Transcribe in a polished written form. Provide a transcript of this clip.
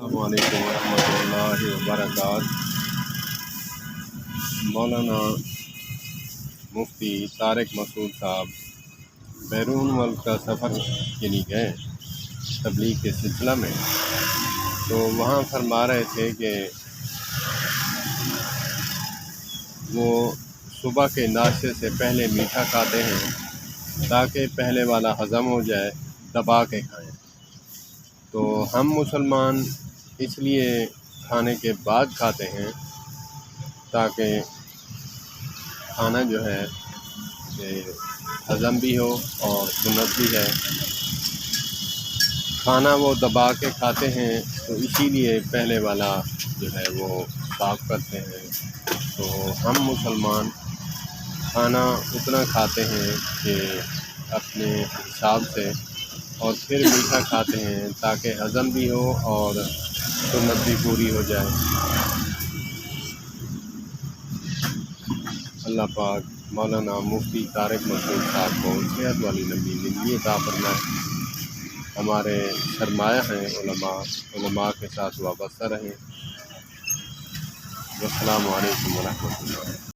السلام علیکم ورحمۃ اللہ وبرکاتہ۔ مولانا مفتی طارق مسعود صاحب بیرون ملک کا سفر کے لیے گئے تبلیغ کے سلسلہ میں، تو وہاں فرما رہے تھے کہ وہ صبح کے ناشتے سے پہلے میٹھا کھاتے ہیں تاکہ پہلے والا ہضم ہو جائے، دبا کے کھائیں۔ تو ہم مسلمان اس لیے کھانے کے بعد کھاتے ہیں تاکہ کھانا جو ہے کہ ہضم بھی ہو اور سنت بھی ہے۔ کھانا وہ دبا کے کھاتے ہیں تو اسی لیے پہلے والا جو ہے وہ صاف کرتے ہیں۔ تو ہم مسلمان کھانا اتنا کھاتے ہیں کہ اپنے حساب سے، اور پھر میٹھا کھاتے ہیں تاکہ ہضم بھی ہو اور سنت بھی پوری ہو جائے۔ اللہ پاک مولانا مفتی طارق مسعود صاحب کو صحت والی لمبی زندگی عطا فرمائے۔ ہمارے سرمایہ ہیں علماء کے ساتھ وابستہ رہیں۔ السلام علیکم ورحمۃ اللہ۔